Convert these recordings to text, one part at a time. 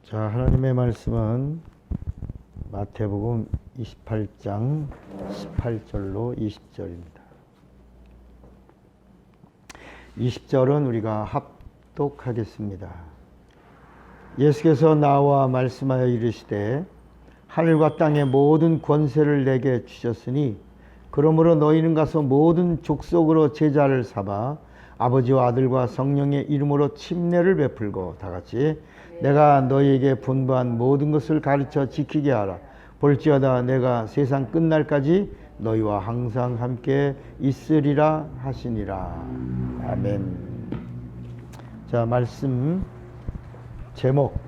자, 하나님의 말씀은 마태복음 28장 18절로 20절입니다. 20절은 우리가 합독하겠습니다. 예수께서 나와 말씀하여 이르시되 하늘과 땅의 모든 권세를 내게 주셨으니 그러므로 너희는 가서 모든 족속으로 제자를 삼아 아버지와 아들과 성령의 이름으로 침례를 베풀고 다같이 내가 너희에게 분부한 모든 것을 가르쳐 지키게 하라. 볼지어다 내가 세상 끝날까지 너희와 항상 함께 있으리라 하시니라. 아멘. 자, 말씀 제목,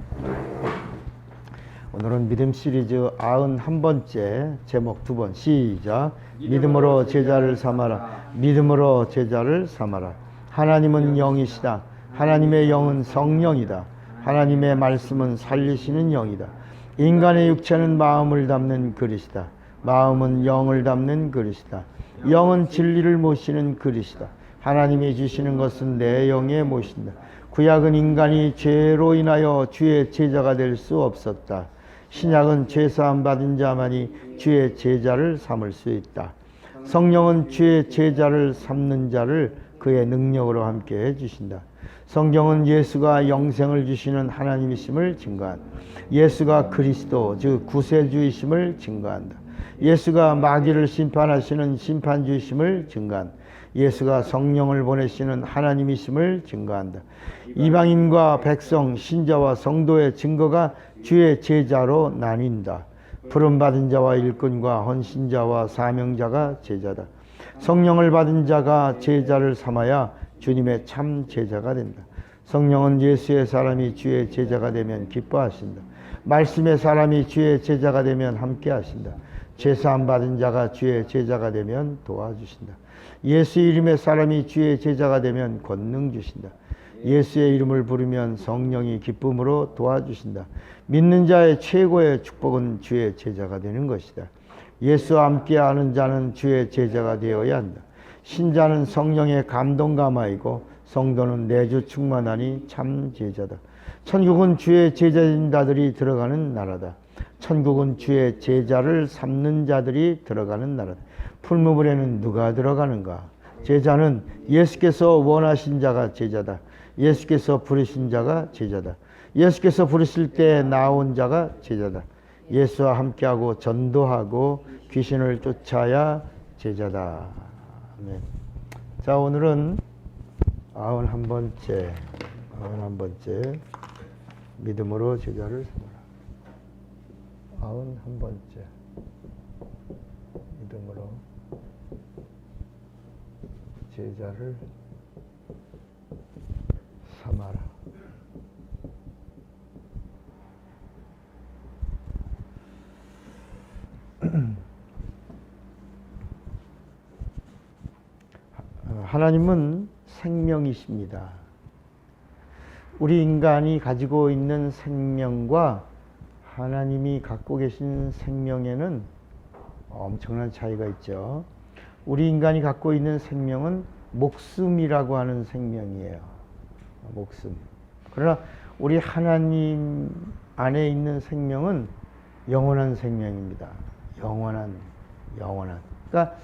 오늘은 믿음 시리즈 91번째 제목 2번 시작. 믿음으로 제자를 삼아라. 믿음으로 제자를 삼아라. 하나님은 영이시다. 하나님의 영은 성령이다. 하나님의 말씀은 살리시는 영이다. 인간의 육체는 마음을 담는 그릇이다. 마음은 영을 담는 그릇이다. 영은 진리를 모시는 그릇이다. 하나님이 주시는 것은 내 영에 모신다. 구약은 인간이 죄로 인하여 주의 제자가 될 수 없었다. 신약은 죄사함 받은 자만이 주의 제자를 삼을 수 있다. 성령은 주의 제자를 삼는 자를 그의 능력으로 함께 해주신다. 성경은 예수가 영생을 주시는 하나님이심을 증거한다. 예수가 그리스도 즉 구세주이심을 증거한다. 예수가 마귀를 심판하시는 심판주이심을 증거한다. 예수가 성령을 보내시는 하나님이심을 증거한다. 이방인과 백성, 신자와 성도의 증거가 주의 제자로 나뉜다. 부름받은 자와 일꾼과 헌신자와 사명자가 제자다. 성령을 받은 자가 제자를 삼아야 주님의 참 제자가 된다. 성령은 예수의 사람이 주의 제자가 되면 기뻐하신다. 말씀의 사람이 주의 제자가 되면 함께 하신다. 죄사함 받은 자가 주의 제자가 되면 도와주신다. 예수 이름의 사람이 주의 제자가 되면 권능 주신다. 예수의 이름을 부르면 성령이 기쁨으로 도와주신다. 믿는 자의 최고의 축복은 주의 제자가 되는 것이다. 예수와 함께하는 자는 주의 제자가 되어야 한다. 신자는 성령의 감동감화이고 성도는 내주 충만하니 참 제자다. 천국은 주의 제자인 자들이 들어가는 나라다. 천국은 주의 제자를 삼는 자들이 들어가는 나라다. 풀무불에는 누가 들어가는가? 제자는 예수께서 원하신 자가 제자다. 예수께서 부르신 자가 제자다. 예수께서 부르실 때 나온 자가 제자다. 예수와 함께하고 전도하고 귀신을 쫓아야 제자다. 아멘. 자, 오늘은 91번째 믿음으로 제자를 삼아라. 91번째 믿음으로 제자를 삼아라. 하나님은 생명이십니다. 우리 인간이 가지고 있는 생명과 하나님이 갖고 계신 생명에는 엄청난 차이가 있죠. 우리 인간이 갖고 있는 생명은 목숨이라고 하는 생명이에요. 목숨. 그러나 우리 하나님 안에 있는 생명은 영원한 생명입니다. 영원한. 그러니까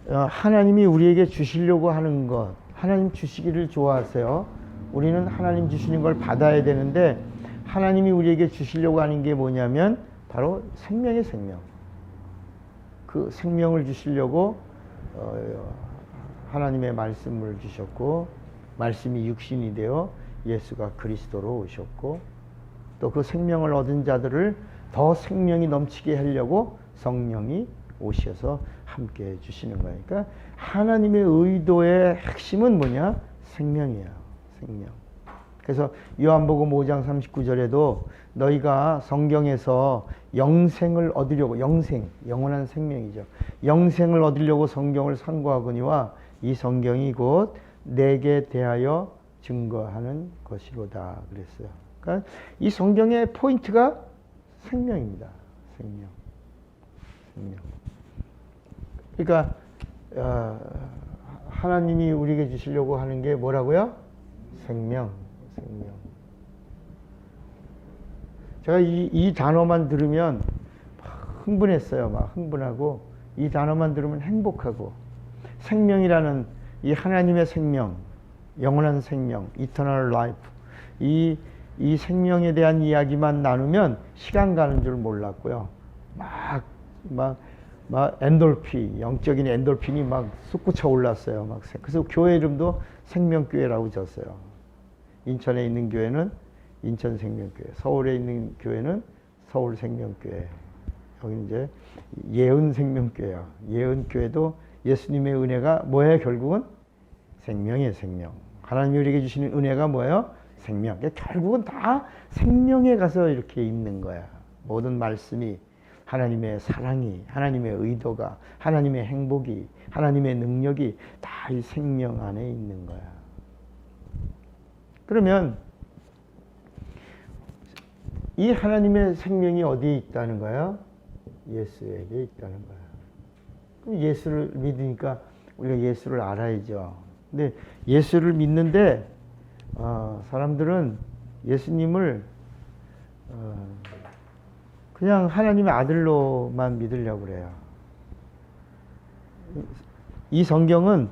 하나님이 우리에게 주시려고 하는 것, 하나님 주시기를 좋아하세요. 우리는 하나님 주시는 걸 받아야 되는데 하나님이 우리에게 주시려고 하는 게 뭐냐면 바로 생명의 생명. 그 생명을 주시려고 하나님의 말씀을 주셨고 말씀이 육신이 되어 예수가 그리스도로 오셨고 또 그 생명을 얻은 자들을 더 생명이 넘치게 하려고 성령이 오셔서 함께 해주시는 거예요. 그러니까 하나님의 의도의 핵심은 뭐냐? 생명이에요. 생명. 그래서 요한복음 5장 39절에도 너희가 성경에서 영생을 얻으려고, 영원한 생명이죠. 영생을 얻으려고 성경을 상고하거니와 이 성경이 곧 내게 대하여 증거하는 것이로다 그랬어요. 그러니까 이 성경의 포인트가 생명입니다. 생명. 그러니까 하나님이 우리에게 주시려고 하는 게 뭐라고요? 생명. 제가 이 단어만 들으면 막 흥분했어요. 막 흥분하고, 이 단어만 들으면 행복하고, 생명이라는 이 하나님의 생명, 영원한 생명, eternal life, 이 생명에 대한 이야기만 나누면 시간 가는 줄 몰랐고요. 막 엔돌핀, 영적인 엔돌핀이 막 솟구쳐 올랐어요. 막 그래서 교회 이름도 생명교회라고 졌어요. 인천에 있는 교회는 인천생명교회, 서울에 있는 교회는 서울생명교회, 여기 이제 예은생명교회야. 예은교회도 예수님의 은혜가 뭐예요? 결국은 생명이에요. 생명. 하나님이 우리에게 주시는 은혜가 뭐예요? 생명. 결국은 다 생명에 가서 이렇게 있는 거야. 모든 말씀이, 하나님의 사랑이, 하나님의 의도가, 하나님의 행복이, 하나님의 능력이 다 이 생명 안에 있는 거야. 그러면 이 하나님의 생명이 어디에 있다는 거야? 예수에게 있다는 거야. 그럼 예수를 믿으니까 우리가 예수를 알아야죠. 근데 예수를 믿는데 사람들은 예수님을 그냥 하나님의 아들로만 믿으려고 그래요. 이 성경은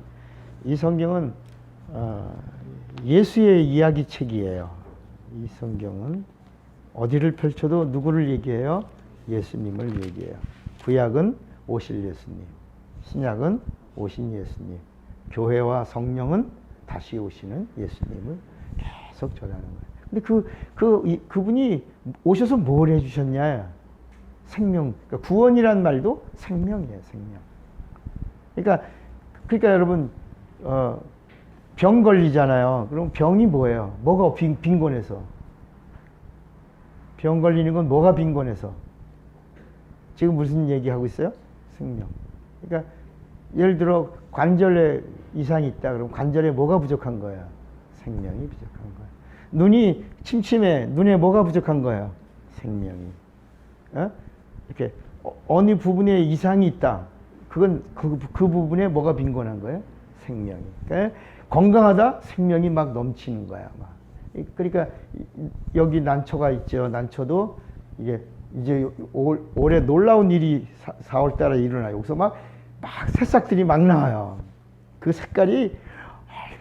예수의 이야기책이에요. 이 성경은 어디를 펼쳐도 누구를 얘기해요? 예수님을 얘기해요. 구약은 오실 예수님, 신약은 오신 예수님, 교회와 성령은 다시 오시는 예수님을 계속 전하는 거예요. 근데 그분이 오셔서 뭘 해주셨냐? 생명. 그러니까 구원이란 말도 생명이에요, 생명. 그러니까 여러분, 병 걸리잖아요. 그럼 병이 뭐예요? 뭐가 빈곤해서? 병 걸리는 건 뭐가 빈곤해서? 지금 무슨 얘기하고 있어요? 생명. 그러니까 예를 들어 관절에 이상이 있다. 그럼 관절에 뭐가 부족한 거야? 생명이 부족한 거야. 눈이 침침해. 눈에 뭐가 부족한 거야? 생명이. 이렇게 어느 부분에 이상이 있다. 그건 그 부분에 뭐가 빈곤한 거예요? 생명이. 그러니까 건강하다? 생명이 막 넘치는 거야. 막. 그러니까 여기 난초가 있죠. 난초도 이제 올해 놀라운 일이 4월 달에 일어나요. 여기서 막 새싹들이 막 나와요. 그 색깔이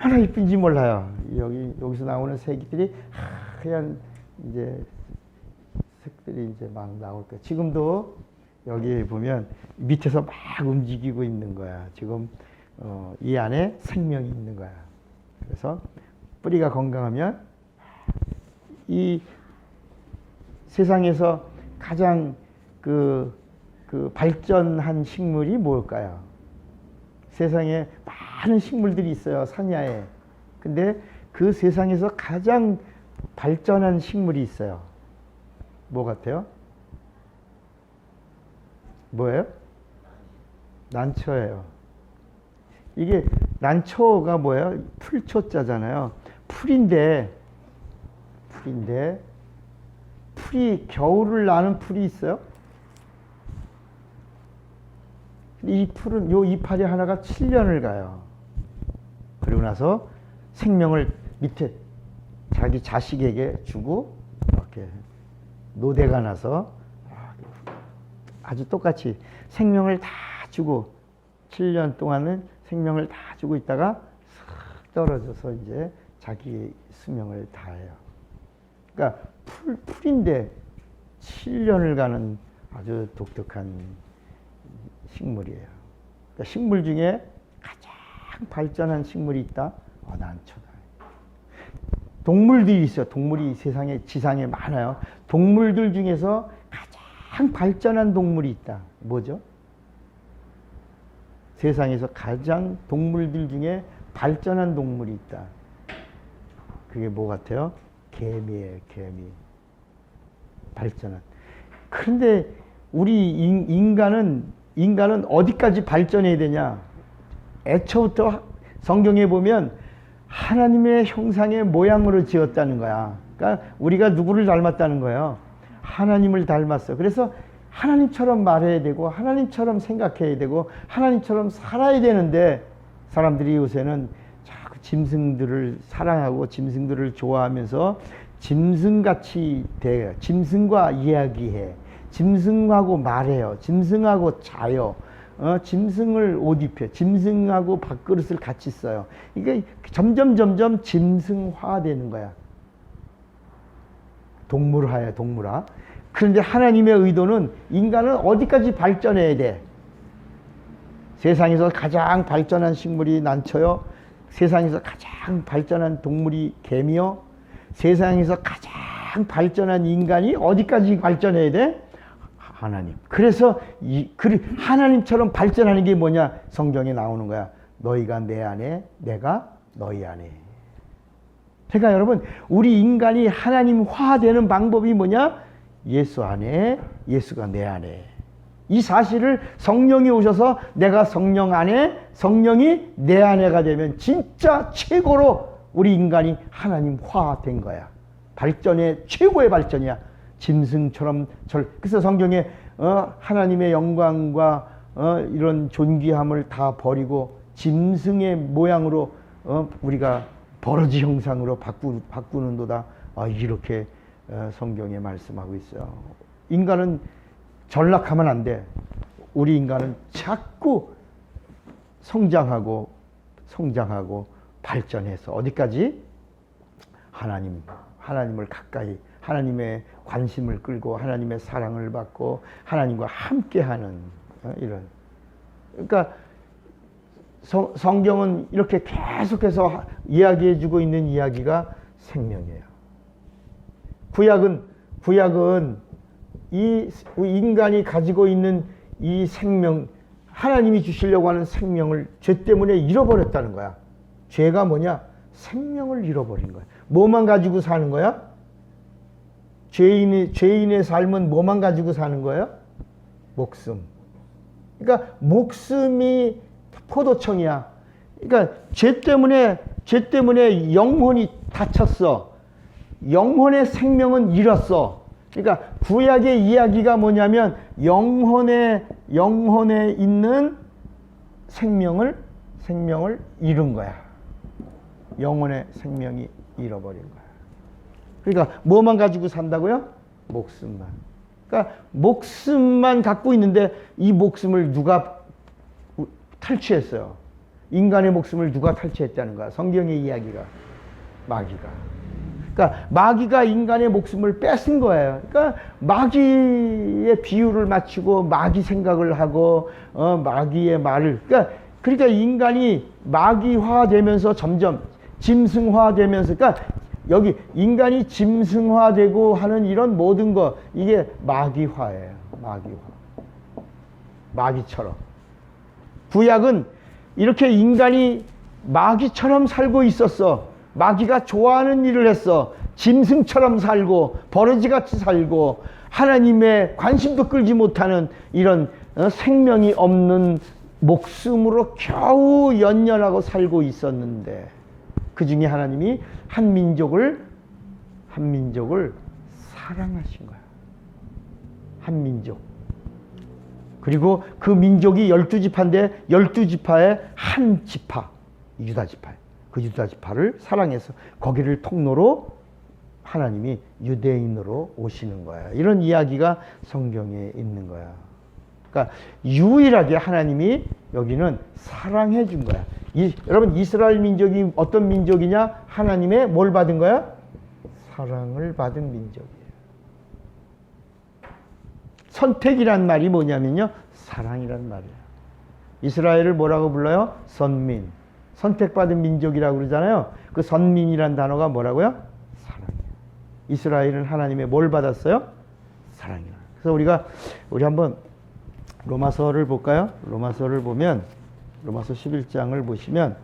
얼마나 이쁜지 몰라요. 여기서 나오는 색들이 하얀 이제 색들이 이제 막 나올 거예요. 지금도 여기 보면 밑에서 막 움직이고 있는 거야. 지금 이 안에 생명이 있는 거야. 그래서 뿌리가 건강하면 이 세상에서 가장 그 발전한 식물이 뭘까요? 세상에 많은 식물들이 있어요, 산야에. 근데 그 세상에서 가장 발전한 식물이 있어요. 뭐 같아요? 뭐예요? 난초예요. 이게 난초가 뭐예요? 풀초자잖아요. 풀이 겨울을 나는 풀이 있어요? 이 풀은 요 이파리 하나가 7년을 가요. 그리고 나서 생명을 밑에 자기 자식에게 주고 이렇게 노대가 나서 아주 똑같이 생명을 다 주고 7년 동안은 생명을 다 주고 있다가 싹 떨어져서 이제 자기 수명을 다해요. 그러니까 풀인데 7년을 가는 아주 독특한 식물이에요. 그러니까 식물 중에 가장 발전한 식물이 있다? 난초다. 동물들이 있어요. 동물이 세상에, 지상에 많아요. 동물들 중에서 가장 발전한 동물이 있다. 뭐죠? 세상에서 가장 동물들 중에 발전한 동물이 있다. 그게 뭐 같아요? 개미예요, 개미. 발전한. 그런데 우리 인간은 어디까지 발전해야 되냐? 애초부터 성경에 보면 하나님의 형상의 모양으로 지었다는 거야. 그러니까 우리가 누구를 닮았다는 거예요? 하나님을 닮았어. 그래서 하나님처럼 말해야 되고 하나님처럼 생각해야 되고 하나님처럼 살아야 되는데 사람들이 요새는 자꾸 짐승들을 사랑하고 짐승들을 좋아하면서 짐승같이 돼. 짐승과 이야기해. 짐승하고 말해요. 짐승하고 자요. 짐승을 옷 입혀. 짐승하고 밥그릇을 같이 써요. 이게 점점 짐승화되는 거야. 동물화야, 동물화. 그런데 하나님의 의도는 인간은 어디까지 발전해야 돼? 세상에서 가장 발전한 식물이 난초요. 세상에서 가장 발전한 동물이 개미요. 세상에서 가장 발전한 인간이 어디까지 발전해야 돼? 하나님. 그래서 하나님처럼 발전하는 게 뭐냐? 성경에 나오는 거야. 너희가 내 안에, 내가 너희 안에. 그러니까 여러분, 우리 인간이 하나님화되는 방법이 뭐냐? 예수 안에, 예수가 내 안에. 이 사실을 성령이 오셔서 내가 성령 안에, 성령이 내 안에가 되면 진짜 최고로 우리 인간이 하나님화된 거야. 발전의 최고의 발전이야. 짐승처럼 그래서 성경에 하나님의 영광과 이런 존귀함을 다 버리고 짐승의 모양으로 우리가 버러지 형상으로 바꾸는도다. 이렇게 성경에 말씀하고 있어요. 인간은 전락하면 안 돼. 우리 인간은 자꾸 성장하고 발전해서 어디까지? 하나님을 가까이, 하나님의 관심을 끌고 하나님의 사랑을 받고 하나님과 함께하는 이런. 그러니까 성경은 이렇게 계속해서 이야기해주고 있는 이야기가 생명이에요. 구약은 이 인간이 가지고 있는 이 생명, 하나님이 주시려고 하는 생명을 죄 때문에 잃어버렸다는 거야. 죄가 뭐냐? 생명을 잃어버린 거야. 뭐만 가지고 사는 거야? 죄인의 삶은 뭐만 가지고 사는 거예요? 목숨. 그러니까 목숨이 포도청이야. 그러니까 죄 때문에 영혼이 다쳤어. 영혼의 생명은 잃었어. 그러니까 구약의 이야기가 뭐냐면 영혼에 있는 생명을 잃은 거야. 영혼의 생명이 잃어버린 거야. 그러니까 뭐만 가지고 산다고요? 목숨만. 그러니까 목숨만 갖고 있는데 이 목숨을 누가 탈취했어요? 인간의 목숨을 누가 탈취했다는 거야? 성경의 이야기가. 마귀가. 그러니까 마귀가 인간의 목숨을 뺏은 거예요. 그러니까 마귀의 비유를 맞추고 마귀 생각을 하고 마귀의 말을 그러니까 인간이 마귀화되면서 점점 짐승화되면서 그러니까 여기 인간이 짐승화되고 하는 이런 모든 거 이게 마귀화예요. 마귀화. 마귀처럼. 구약은 이렇게 인간이 마귀처럼 살고 있었어. 마귀가 좋아하는 일을 했어. 짐승처럼 살고 버러지같이 살고 하나님의 관심도 끌지 못하는 이런 생명이 없는 목숨으로 겨우 연연하고 살고 있었는데 그 중에 하나님이 한 민족을 사랑하신 거야. 한 민족. 그리고 그 민족이 12지파인데 12지파의 한 지파, 유다 지파. 그 유다 지파를 사랑해서 거기를 통로로 하나님이 유대인으로 오시는 거야. 이런 이야기가 성경에 있는 거야. 그러니까 유일하게 하나님이 여기는 사랑해 준 거야. 여러분 이스라엘 민족이 어떤 민족이냐? 하나님의 뭘 받은 거야? 사랑을 받은 민족이에요. 선택이란 말이 뭐냐면요. 사랑이란 말이에요. 이스라엘을 뭐라고 불러요? 선민. 선택받은 민족이라고 그러잖아요. 그 선민이란 단어가 뭐라고요? 사랑이에요. 이스라엘은 하나님의 뭘 받았어요? 사랑이에요. 그래서 우리 한번 로마서를 볼까요? 로마서를 보면 로마서 11장을 보시면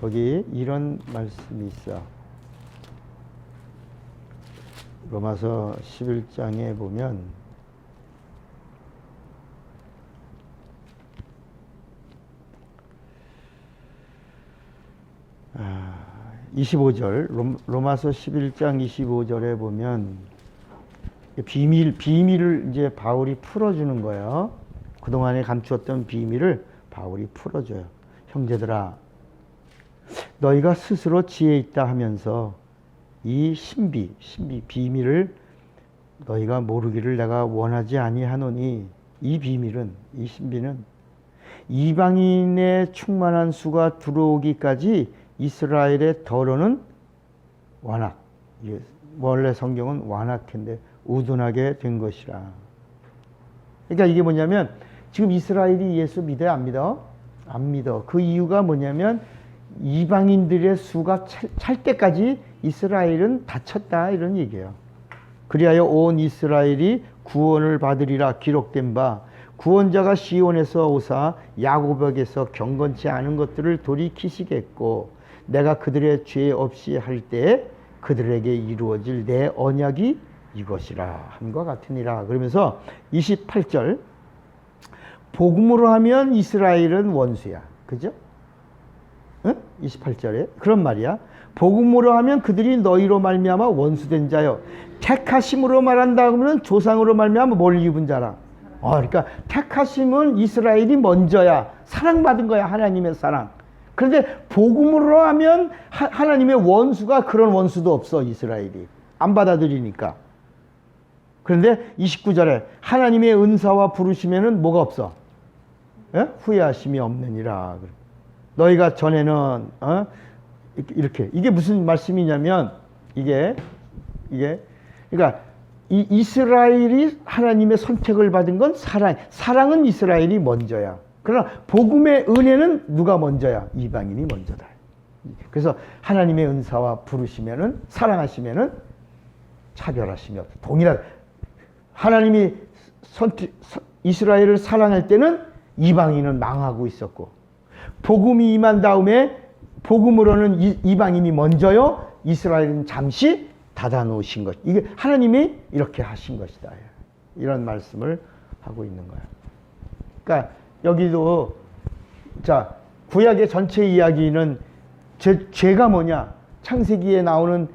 거기 이런 말씀이 있어. 로마서 11장에 보면 25절 로마서 11장 25절에 보면 비밀을 이제 바울이 풀어주는 거예요. 그동안에 감추었던 비밀을 바울이 풀어줘요. 형제들아, 너희가 스스로 지혜 있다 하면서 이 신비 비밀을 너희가 모르기를 내가 원하지 아니하노니, 이 비밀은, 이 신비는 이방인의 충만한 수가 들어오기까지 이스라엘의 더러는 완악, 원래 성경은 완악한데 우둔하게 된 것이라. 그러니까 이게 뭐냐면 지금 이스라엘이 예수 믿어요? 안 믿어? 안 믿어. 그 이유가 뭐냐면 이방인들의 수가 찰 때까지 이스라엘은 닫혔다, 이런 얘기예요. 그리하여 온 이스라엘이 구원을 받으리라 기록된 바, 구원자가 시온에서 오사 야곱에게서 경건치 않은 것들을 돌이키시겠고, 내가 그들의 죄 없이 할 때에 그들에게 이루어질 내 언약이 이것이라 함과 같으니라. 그러면서 28절, 복음으로 하면 이스라엘은 원수야. 그죠? 응? 28절에 그런 말이야. 복음으로 하면 그들이 너희로 말미암아 원수된 자요, 택하심으로 말한다 그러면 조상으로 말미암아 뭘 입은 자라. 그러니까 택하심은 이스라엘이 먼저야. 사랑받은 거야, 하나님의 사랑. 그런데 복음으로 하면 하나님의 원수가, 그런 원수도 없어, 이스라엘이 안 받아들이니까. 그런데 29절에 하나님의 은사와 부르심에는 뭐가 없어? 후회하심이 없느니라. 너희가 전에는 이렇게, 이게 무슨 말씀이냐면 이게 그러니까 이 이스라엘이 하나님의 선택을 받은 건 사랑은 이스라엘이 먼저야. 그러나 복음의 은혜는 누가 먼저야? 이방인이 먼저다. 그래서 하나님의 은사와 부르시면은, 사랑하시면은 차별하심이 없다. 동일하게 하나님이 이스라엘을 사랑할 때는 이방인은 망하고 있었고, 복음이 임한 다음에 복음으로는 이방인이 먼저요, 이스라엘은 잠시 닫아놓으신 것. 이게 하나님이 이렇게 하신 것이다, 이런 말씀을 하고 있는 거야. 그러니까 여기도, 자, 구약의 전체 이야기는 죄가 뭐냐? 창세기에 나오는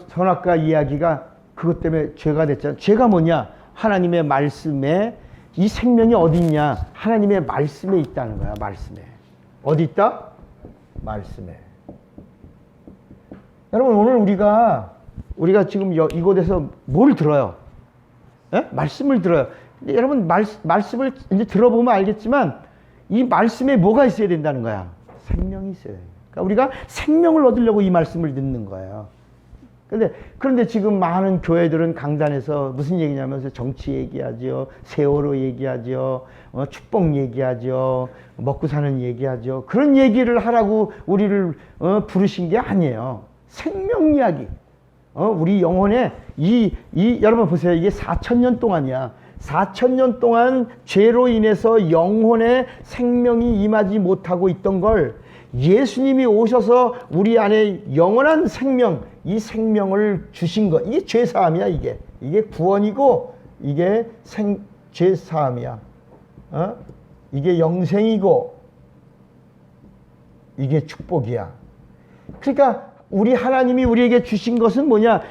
선악과 이야기가 그것 때문에 죄가 됐잖아. 죄가 뭐냐? 하나님의 말씀에, 이 생명이 어디 있냐? 하나님의 말씀에 있다는 거야. 말씀에. 어디 있다? 말씀에. 여러분, 오늘 우리가 지금 이곳에서 뭘 들어요? 말씀을 들어요. 근데 여러분, 말씀을 이제 들어보면 알겠지만 이 말씀에 뭐가 있어야 된다는 거야? 생명이 있어야 돼요. 그러니까 우리가 생명을 얻으려고 이 말씀을 듣는 거예요. 그런데 지금 많은 교회들은 강단에서 무슨 얘기냐면 정치 얘기하죠, 세월호 얘기하죠, 축복 얘기하죠, 먹고 사는 얘기하죠. 그런 얘기를 하라고 우리를 부르신 게 아니에요. 생명 이야기. 우리 영혼에 여러분 보세요. 이게 4,000년 동안이야. 4,000년 동안 죄로 인해서 영혼에 생명이 임하지 못하고 있던 걸 예수님이 오셔서 우리 안에 영원한 생명, 이 생명을 주신 것. 이게 죄사함이야, 이게. 이게 구원이고, 이게 죄사함이야. 이게 영생이고, 이게 축복이야. 그러니까 우리 하나님이 우리에게 주신 것은 뭐냐?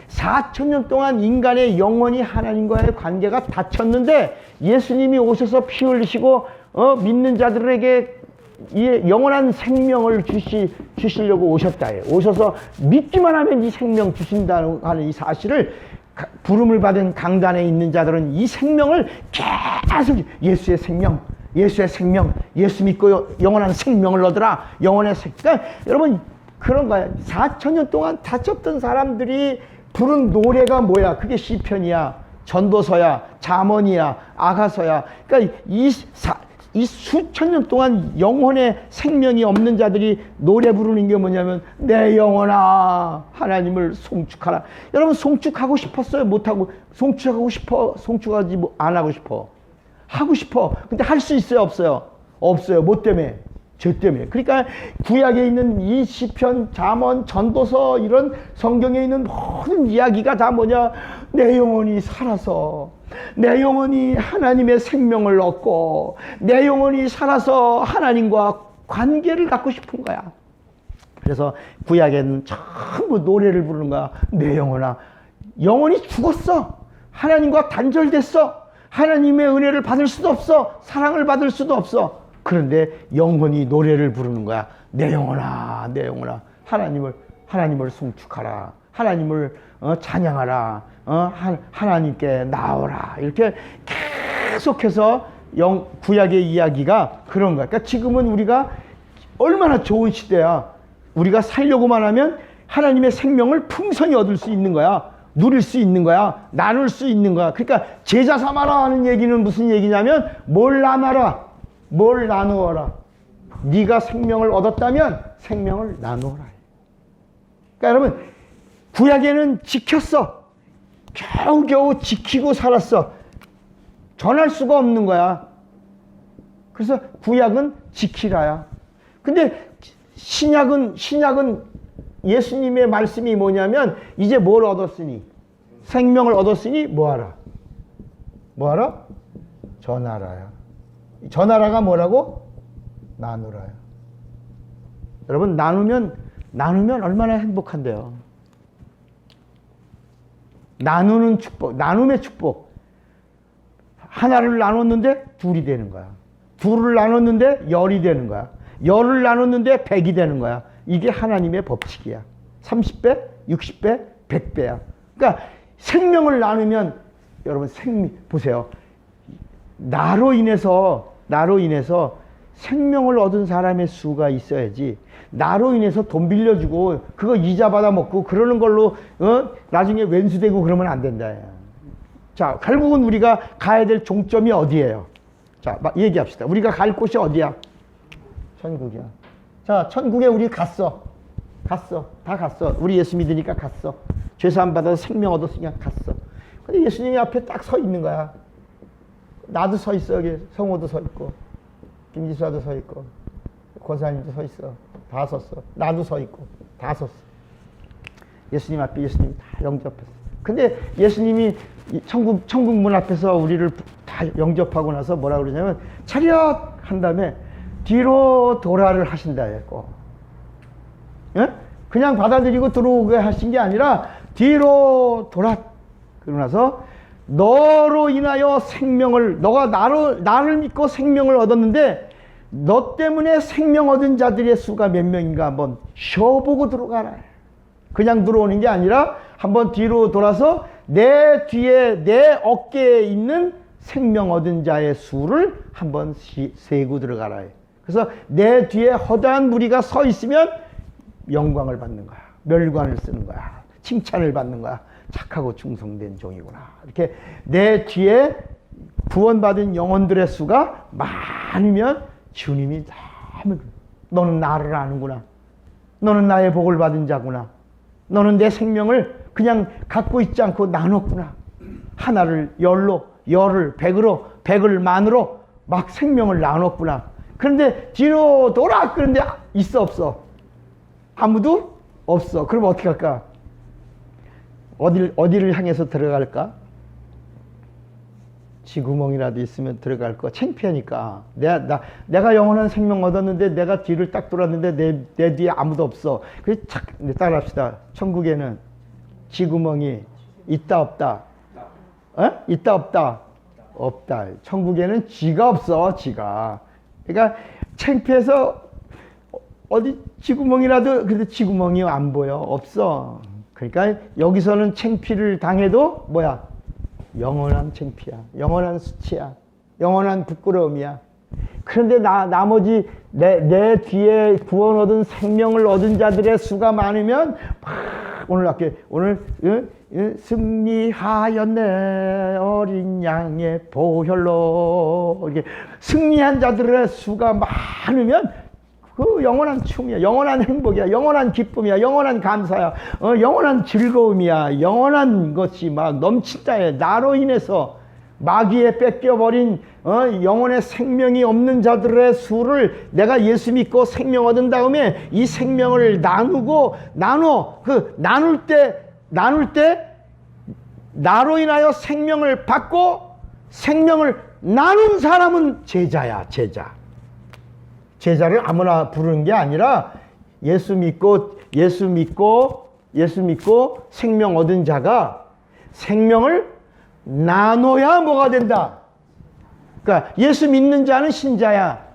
4,000년 동안 인간의 영혼이 하나님과의 관계가 닫혔는데 예수님이 오셔서 피 흘리시고 믿는 자들에게 이 영원한 생명을 주시려고 오셨다. 오셔서 믿기만 하면 이 생명 주신다는 하는 이 사실을, 부름을 받은 강단에 있는 자들은 이 생명을 계속 예수의 생명, 예수 믿고 영원한 생명을 얻으라. 영원의 생명. 그러니까 여러분, 그런 거야. 4,000년 동안 닫혔던 사람들이 부른 노래가 뭐야? 그게 시편이야, 전도서야, 잠언이야, 아가서야. 그러니까 이 수천 년 동안 영혼의 생명이 없는 자들이 노래 부르는 게 뭐냐면, 내 영혼아 하나님을 송축하라. 여러분, 송축하고 싶었어요? 못하고? 송축하고 싶어? 송축하지 안 하고 싶어? 하고 싶어. 근데 할 수 있어요? 없어요? 없어요. 뭐 때문에? 죄 때문에. 그러니까 구약에 있는 이 시편, 잠언, 전도서, 이런 성경에 있는 모든 이야기가 다 뭐냐? 내 영혼이 살아서, 내 영혼이 하나님의 생명을 얻고, 내 영혼이 살아서 하나님과 관계를 갖고 싶은 거야. 그래서 구약에는 전부 노래를 부르는 거야. 내 영혼아, 영혼이 죽었어. 하나님과 단절됐어. 하나님의 은혜를 받을 수도 없어. 사랑을 받을 수도 없어. 그런데 영혼이 노래를 부르는 거야. 내 영혼아, 내 영혼아, 하나님을 송축하라. 하나님을 찬양하라, 하나님께 나오라, 이렇게 계속해서 구약의 이야기가 그런 거야. 그러니까 지금은 우리가 얼마나 좋은 시대야. 우리가 살려고만 하면 하나님의 생명을 풍성히 얻을 수 있는 거야. 누릴 수 있는 거야. 나눌 수 있는 거야. 그러니까 제자 삼아라 하는 얘기는 무슨 얘기냐면 뭘 나눠라, 뭘 나누어라. 네가 생명을 얻었다면 생명을 나누어라. 그러니까 여러분, 구약에는 지켰어. 겨우겨우 지키고 살았어. 전할 수가 없는 거야. 그래서 구약은 지키라야. 근데 신약은 예수님의 말씀이 뭐냐면 이제 뭘 얻었으니, 생명을 얻었으니 뭐하라? 뭐하라? 전하라야. 전하라가 뭐라고? 나누라야. 여러분, 나누면 얼마나 행복한데요. 나누는 축복, 나눔의 축복. 하나를 나눴는데 둘이 되는 거야. 둘을 나눴는데 열이 되는 거야. 열을 나눴는데 100이 되는 거야. 이게 하나님의 법칙이야. 30배, 60배, 100배야. 그러니까 생명을 나누면, 여러분 보세요. 나로 인해서 생명을 얻은 사람의 수가 있어야지, 나로 인해서 돈 빌려주고 그거 이자 받아 먹고 그러는 걸로 나중에 왼수되고 그러면 안 된다. 자, 결국은 우리가 가야 될 종점이 어디예요? 자, 얘기합시다. 우리가 갈 곳이 어디야? 천국이야. 자, 천국에 우리 갔어. 다 갔어. 우리 예수 믿으니까 갔어. 죄사함 받아서 생명 얻었으니까 갔어. 근데 예수님이 앞에 딱 서 있는 거야. 나도 서 있어. 여기 성호도 서 있고, 김지수아도 서 있고, 권사님도 서 있어. 다 섰어. 나도 서 있고, 다 섰어. 예수님 앞에 예수님이 다 영접했어. 근데 예수님이 천국 문 앞에서 우리를 다 영접하고 나서 뭐라 그러냐면, 차렷! 한 다음에 뒤로 돌아를 하신다 했고, 예? 그냥 받아들이고 들어오게 하신 게 아니라 뒤로 돌아. 그러고 나서 너로 인하여 생명을, 너가 나를 믿고 생명을 얻었는데 너 때문에 생명 얻은 자들의 수가 몇 명인가 한번 쉬어보고 들어가라. 그냥 들어오는 게 아니라 한번 뒤로 돌아서 내 뒤에, 내 어깨에 있는 생명 얻은 자의 수를 한번 세고 들어가라. 그래서 내 뒤에 허다한 무리가 서 있으면 영광을 받는 거야. 멸관을 쓰는 거야. 칭찬을 받는 거야. 착하고 충성된 종이구나. 이렇게 내 뒤에 구원받은 영혼들의 수가 많으면 주님이 너무, 너는 나를 아는구나. 너는 나의 복을 받은 자구나. 너는 내 생명을 그냥 갖고 있지 않고 나눴구나. 하나를 열로, 열을 백으로, 백을 만으로 막 생명을 나눴구나. 그런데 뒤로 돌아. 그런데 있어 없어? 아무도 없어. 그럼 어떻게 할까? 어디를 향해서 들어갈까? 쥐구멍이라도 있으면 들어갈 거. 창피하니까. 내가 영원한 생명 얻었는데 내가 뒤를 딱 돌았는데 내 뒤에 아무도 없어. 그래서 따라합시다. 천국에는 쥐구멍이 있다 없다? 있다 없다? 없다. 천국에는 쥐가 없어. 쥐가. 그러니까 창피해서 어디 쥐구멍이라도, 그래도 쥐구멍이 안 보여. 없어. 그러니까 여기서는 창피를 당해도 뭐야? 영원한 창피야. 영원한 수치야. 영원한 부끄러움이야. 그런데 나머지 내 뒤에 구원 얻은 생명을 얻은 자들의 수가 많으면 오늘 승리하였네 어린 양의 보혈로, 이렇게 승리한 자들의 수가 많으면 그 영원한 춤이야. 영원한 행복이야. 영원한 기쁨이야. 영원한 감사야. 영원한 즐거움이야. 영원한 것이 막 넘친다에, 나로 인해서 마귀에 뺏겨버린 영혼의 생명이 없는 자들의 수를 내가 예수 믿고 생명 얻은 다음에 이 생명을 나누고 나눌 때 나로 인하여 생명을 받고 생명을 나눈 사람은 제자야. 제자를 아무나 부르는 게 아니라 예수 믿고 생명 얻은 자가 생명을 나눠야 뭐가 된다? 그러니까 예수 믿는 자는 신자야.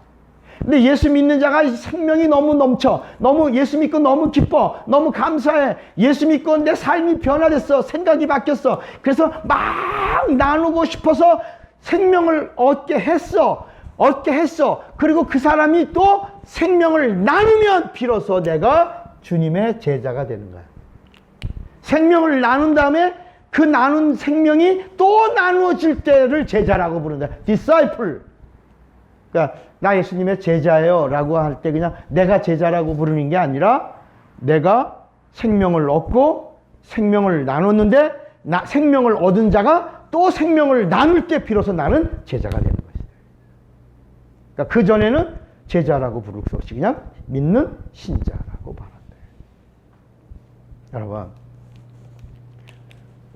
근데 예수 믿는 자가 생명이 너무 넘쳐. 너무 예수 믿고 너무 기뻐. 너무 감사해. 예수 믿고 내 삶이 변화됐어. 생각이 바뀌었어. 그래서 막 나누고 싶어서 생명을 얻게 했어. 그리고 그 사람이 또 생명을 나누면 비로소 내가 주님의 제자가 되는 거야. 생명을 나눈 다음에 그 나눈 생명이 또 나누어질 때를 제자라고 부른다. disciple. 그러니까 나 예수님의 제자예요 라고 할 때 그냥 내가 제자라고 부르는 게 아니라 내가 생명을 얻고 생명을 나눴는데 생명을 얻은 자가 또 생명을 나눌 때 비로소 나는 제자가 되는 것이다. 그러니까 그 전에는 제자라고 부를 수 없이 그냥 믿는 신자라고 말한다. 여러분,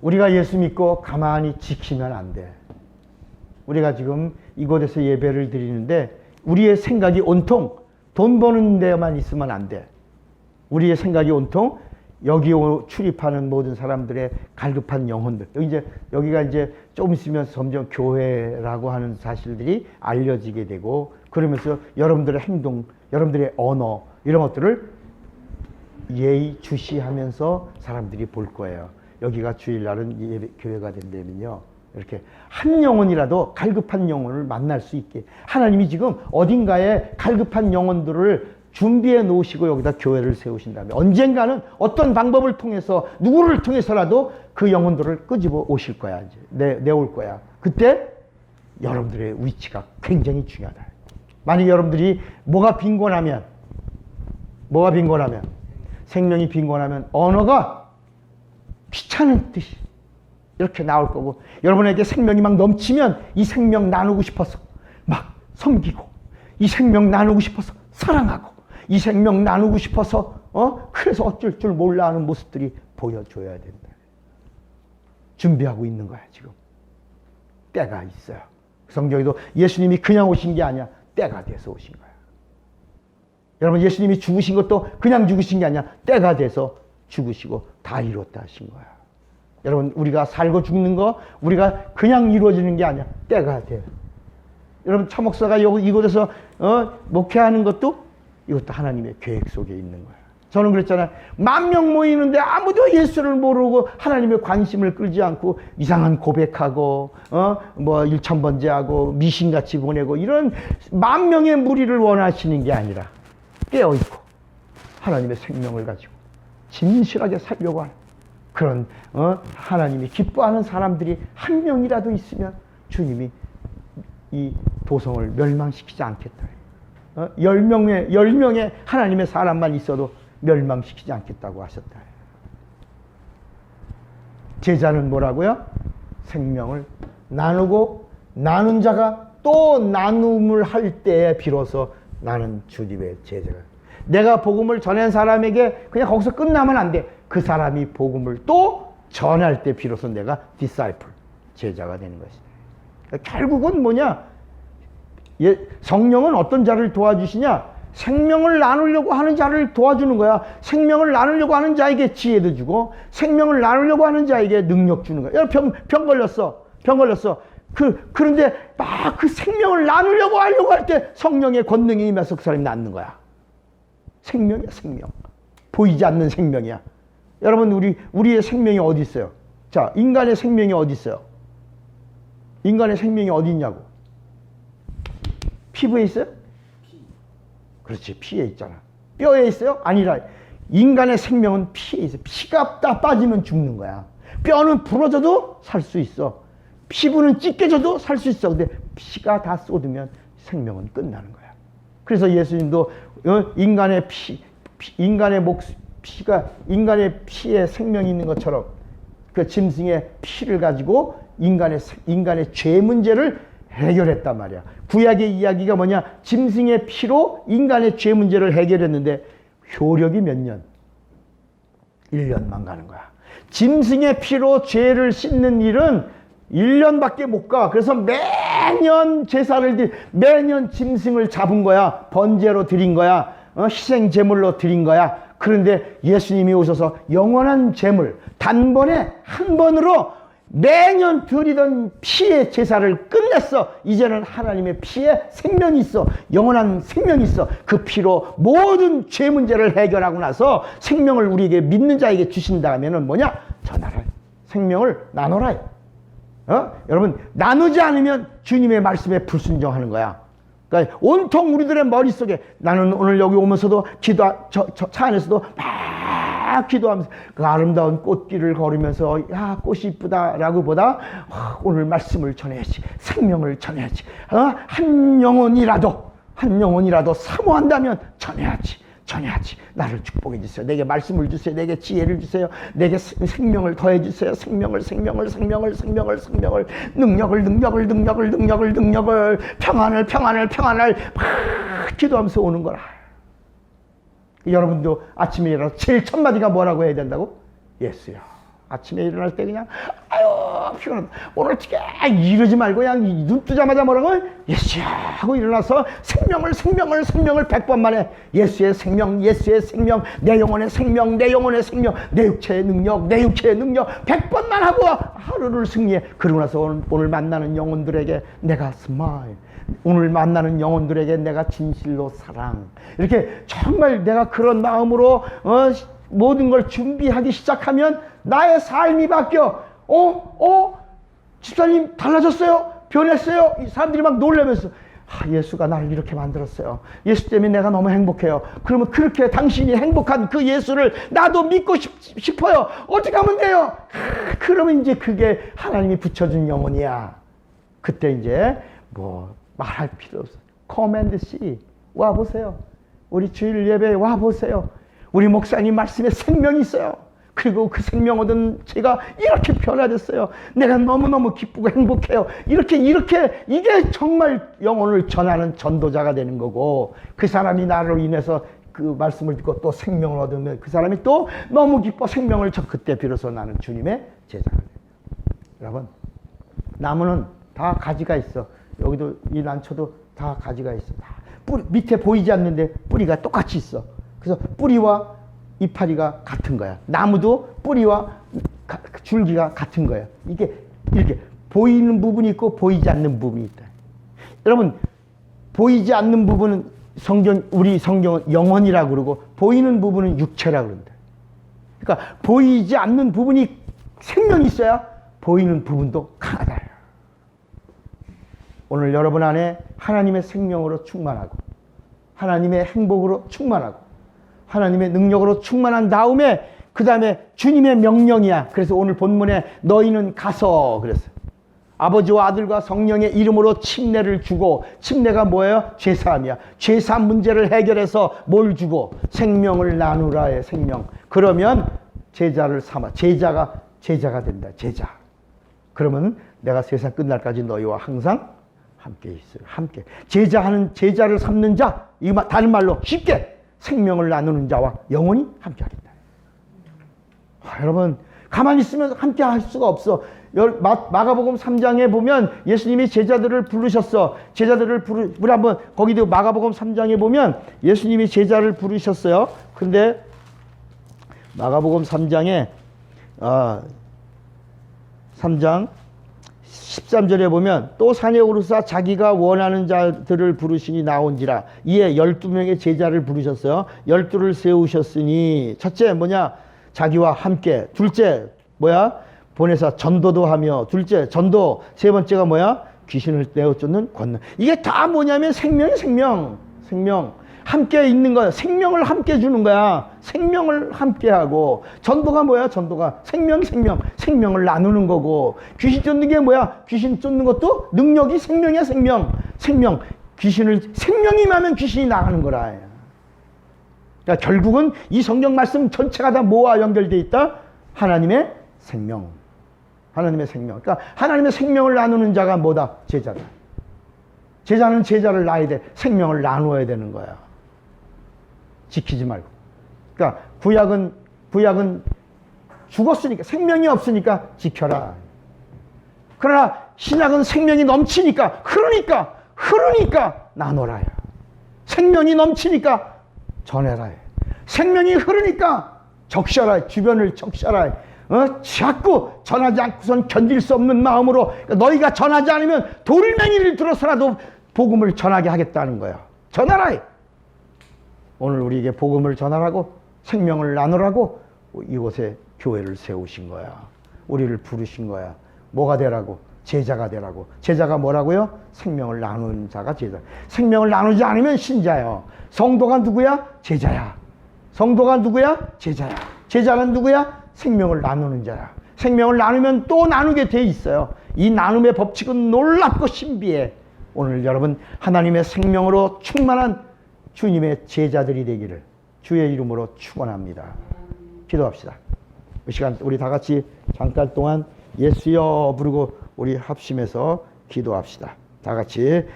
우리가 예수 믿고 가만히 지키면 안 돼. 우리가 지금 이곳에서 예배를 드리는데 우리의 생각이 온통 돈 버는 데만 있으면 안 돼. 우리의 생각이 온통 여기 출입하는 모든 사람들의 갈급한 영혼들. 여기가 이제 조금 있으면 점점 교회라고 하는 사실들이 알려지게 되고, 그러면서 여러분들의 행동, 여러분들의 언어 이런 것들을 예의주시하면서 사람들이 볼 거예요. 여기가 주일날은 교회가 된다면요, 이렇게 한 영혼이라도 갈급한 영혼을 만날 수 있게 하나님이 지금 어딘가에 갈급한 영혼들을 준비해 놓으시고 여기다 교회를 세우신 다음에 언젠가는 어떤 방법을 통해서 누구를 통해서라도 그 영혼들을 끄집어 오실 거야. 이제 내올 거야. 그때 여러분들의 위치가 굉장히 중요하다. 만약 여러분들이 뭐가 빈곤하면 생명이 빈곤하면 언어가 귀찮은 듯이 이렇게 나올 거고, 여러분에게 생명이 막 넘치면 이 생명 나누고 싶어서 막 섬기고, 이 생명 나누고 싶어서 사랑하고, 이 생명 나누고 싶어서 그래서 어쩔 줄 몰라 하는 모습들이 보여줘야 된다. 준비하고 있는 거야. 지금 때가 있어요. 성경에도 예수님이 그냥 오신 게 아니야. 때가 돼서 오신 거야. 여러분, 예수님이 죽으신 것도 그냥 죽으신 게 아니야. 때가 돼서 죽으시고 다 이뤘다 하신 거야. 여러분, 우리가 살고 죽는 거 우리가 그냥 이루어지는 게 아니야. 때가 돼. 여러분, 차목사가 이곳에서 목회하는 것도 이것도 하나님의 계획 속에 있는 거야. 저는 그랬잖아요. 10,000명 모이는데 아무도 예수를 모르고 하나님의 관심을 끌지 않고 이상한 고백하고 일천번제하고 미신같이 보내고 이런 10,000명의 무리를 원하시는 게 아니라 깨어있고 하나님의 생명을 가지고 진실하게 살려고 하는 그런 하나님이 기뻐하는 사람들이 한 명이라도 있으면 주님이 이 도성을 멸망시키지 않겠다. 10명의 하나님의 사람만 있어도 멸망시키지 않겠다고 하셨다. 제자는 뭐라고요? 생명을 나누고 나눈 자가 또 나눔을 할 때에 비로소 나는 주님의 제자가. 내가 복음을 전한 사람에게 그냥 거기서 끝나면 안 돼. 그 사람이 복음을 또 전할 때 비로소 내가 disciple, 제자가 되는 것이다. 결국은 뭐냐? 성령은 어떤 자를 도와주시냐? 생명을 나누려고 하는 자를 도와주는 거야. 생명을 나누려고 하는 자에게 지혜도 주고, 생명을 나누려고 하는 자에게 능력 주는 거야. 병 걸렸어. 그런데 막 그 생명을 나누려고 하려고 할 때 성령의 권능이 임해서 그 사람이 낫는 거야. 생명이야, 생명. 보이지 않는 생명이야. 여러분, 우리의 생명이 어디 있어요? 자, 인간의 생명이 어디 있어요? 인간의 생명이 어디 있냐고? 피부에 있어요? 그렇지, 피에 있잖아. 뼈에 있어요? 아니라 인간의 생명은 피에 있어요. 피가 다 빠지면 죽는 거야. 뼈는 부러져도 살 수 있어. 피부는 찢겨져도 살 수 있어. 근데 피가 다 쏟으면 생명은 끝나는 거야. 그래서 예수님도 인간의 인간의 피에 생명이 있는 것처럼 그 짐승의 피를 가지고 인간의 죄 문제를 해결했단 말이야. 구약의 이야기가 뭐냐? 짐승의 피로 인간의 죄 문제를 해결했는데 효력이 몇 년? 1년만 가는 거야. 짐승의 피로 죄를 씻는 일은 1년밖에 못 가. 그래서 매년 매년 짐승을 잡은 거야. 번제로 드린 거야. 희생 제물로 드린 거야. 그런데 예수님이 오셔서 영원한 제물, 단번에 한 번으로 매년 드리던 피의 제사를 끝냈어. 이제는 하나님의 피에 생명이 있어. 영원한 생명이 있어. 그 피로 모든 죄 문제를 해결하고 나서 생명을 우리에게 믿는 자에게 주신다 하면은 뭐냐? 전하라. 생명을 나눠라. 여러분, 나누지 않으면 주님의 말씀에 불순종하는 거야. 그러니까 온통 우리들의 머릿속에, 나는 오늘 여기 오면서도 차 안에서도 막 기도하면서 그 아름다운 꽃길을 걸으면서 야, 꽃이 이쁘다라고 보다 오늘 말씀을 전해야지, 생명을 전해야지, 한 영혼이라도 사모한다면 전해야지. 나를 축복해 주세요. 내게 말씀을 주세요. 내게 지혜를 주세요. 내게 생명을 더해 주세요. 생명을 능력을 평안을 막 기도하면서 오는 거라. 여러분도 아침에 일어나서 제일 첫 마디가 뭐라고 해야 된다고? 예수야. 아침에 일어날 때 그냥 아유 피곤하다. 오늘 어떻게 이러지 말고 그냥 눈 뜨자마자 뭐라고? 예수야 하고 일어나서 생명을 100번 만에 예수의 생명, 내 영혼의 생명, 내 육체의 능력 100번만 하고 하루를 승리해. 그러고 나서 오늘 만나는 영혼들에게 내가 스마일, 오늘 만나는 영혼들에게 내가 진실로 사랑, 이렇게 정말 내가 그런 마음으로 모든 걸 준비하기 시작하면 나의 삶이 바뀌어. 집사님 달라졌어요? 변했어요? 이 사람들이 막 놀라면서 예수가 나를 이렇게 만들었어요. 예수 때문에 내가 너무 행복해요. 그러면 그렇게 당신이 행복한 그 예수를 나도 믿고 싶어요. 어떻게 하면 돼요? 그러면 이제 그게 하나님이 붙여준 영혼이야. 그때 이제 뭐 말할 필요 없어. Come and see. 와보세요. 우리 주일 예배에 와보세요. 우리 목사님 말씀에 생명이 있어요. 그리고 그 생명 얻은 제가 이렇게 변화됐어요. 내가 너무너무 기쁘고 행복해요. 이게 정말 영혼을 전하는 전도자가 되는 거고, 그 사람이 나로 인해서 그 말씀을 듣고 또 생명을 얻으면 그 사람이 또 너무 기뻐 생명을 그때 비로소 나는 주님의 제자가 돼요. 여러분, 나무는 다 가지가 있어. 여기도 이 난초도 다 가지가 있어. 다 뿌리, 밑에 보이지 않는데 뿌리가 똑같이 있어. 그래서 뿌리와 이파리가 같은 거야. 나무도 뿌리와 줄기가 같은 거야. 이게 이렇게 보이는 부분이 있고 보이지 않는 부분이 있다. 여러분, 보이지 않는 부분은 우리 성경은 영혼이라고 그러고, 보이는 부분은 육체라고 그런다. 그러니까 보이지 않는 부분이 생명이 있어야 보이는 부분도 강하다. 오늘 여러분 안에 하나님의 생명으로 충만하고, 하나님의 행복으로 충만하고, 하나님의 능력으로 충만한 다음에 그 다음에 주님의 명령이야. 그래서 오늘 본문에 너희는 가서 그랬어요. 아버지와 아들과 성령의 이름으로 침례를 주고, 침례가 뭐예요? 죄사함이야. 죄사함 문제를 해결해서 뭘 주고? 생명을 나누라의 생명. 그러면 제자를 삼아. 제자가 된다. 제자. 그러면 내가 세상 끝날까지 너희와 항상 함께 있어요. 함께. 제자를 삼는 자. 이거 다른 말로 쉽게 생명을 나누는 자와 영원히 함께 하겠다. 여러분, 가만히 있으면 함께 할 수가 없어. 마가복음 3장에 보면 예수님이 제자들을 부르셨어. 우리 한번 거기도 마가복음 3장에 보면 예수님이 제자를 부르셨어요. 근데 마가복음 3장에 3장 13절에 보면 또 산에 오르사 자기가 원하는 자들을 부르시니 나온지라. 이에 12명의 제자를 부르셨어요. 12를 세우셨으니, 첫째 뭐냐? 자기와 함께. 둘째 뭐야? 보내사 전도도 하며. 둘째 전도. 세 번째가 뭐야? 귀신을 내어쫓는 권능. 이게 다 뭐냐면 생명이 생명. 함께 있는 거야. 생명을 함께 주는 거야. 생명을 함께 하고. 전도가 뭐야? 전도가 생명을 나누는 거고. 귀신 쫓는 게 뭐야? 귀신 쫓는 것도 능력이 생명이야. 생명. 생명이 많으면 귀신이 나가는 거라. 그러니까 결국은 이 성경 말씀 전체가 다 뭐와 연결되어 있다? 하나님의 생명. 그러니까 하나님의 생명을 나누는 자가 뭐다? 제자다. 제자는 제자를 낳아야 돼. 생명을 나누어야 되는 거야. 지키지 말고. 그러니까 구약은 죽었으니까, 생명이 없으니까 지켜라. 그러나 신약은 생명이 넘치니까, 흐르니까 나눠라. 생명이 넘치니까 전해라. 생명이 흐르니까 적셔라. 주변을 적셔라. 자꾸 전하지 않고선 견딜 수 없는 마음으로 너희가 전하지 않으면 돌멩이를 들어서라도 복음을 전하게 하겠다는 거야. 전하라. 오늘 우리에게 복음을 전하라고, 생명을 나누라고 이곳에 교회를 세우신 거야. 우리를 부르신 거야. 뭐가 되라고? 제자가 되라고. 제자가 뭐라고요? 생명을 나누는 자가 제자. 생명을 나누지 않으면 신자요. 성도가 누구야? 제자야. 성도가 누구야? 제자야. 제자는 누구야? 생명을 나누는 자야. 생명을 나누면 또 나누게 돼 있어요. 이 나눔의 법칙은 놀랍고 신비해. 오늘 여러분 하나님의 생명으로 충만한 주님의 제자들이 되기를 주의 이름으로 축원합니다. 기도합시다. 이 시간 우리 다 같이 잠깐 동안 예수여 부르고 우리 합심해서 기도합시다. 다 같이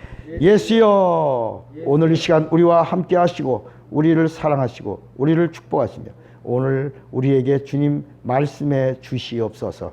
예수여, 오늘 이 시간 우리와 함께 하시고 우리를 사랑하시고 우리를 축복하시며 오늘 우리에게 주님 말씀해 주시옵소서.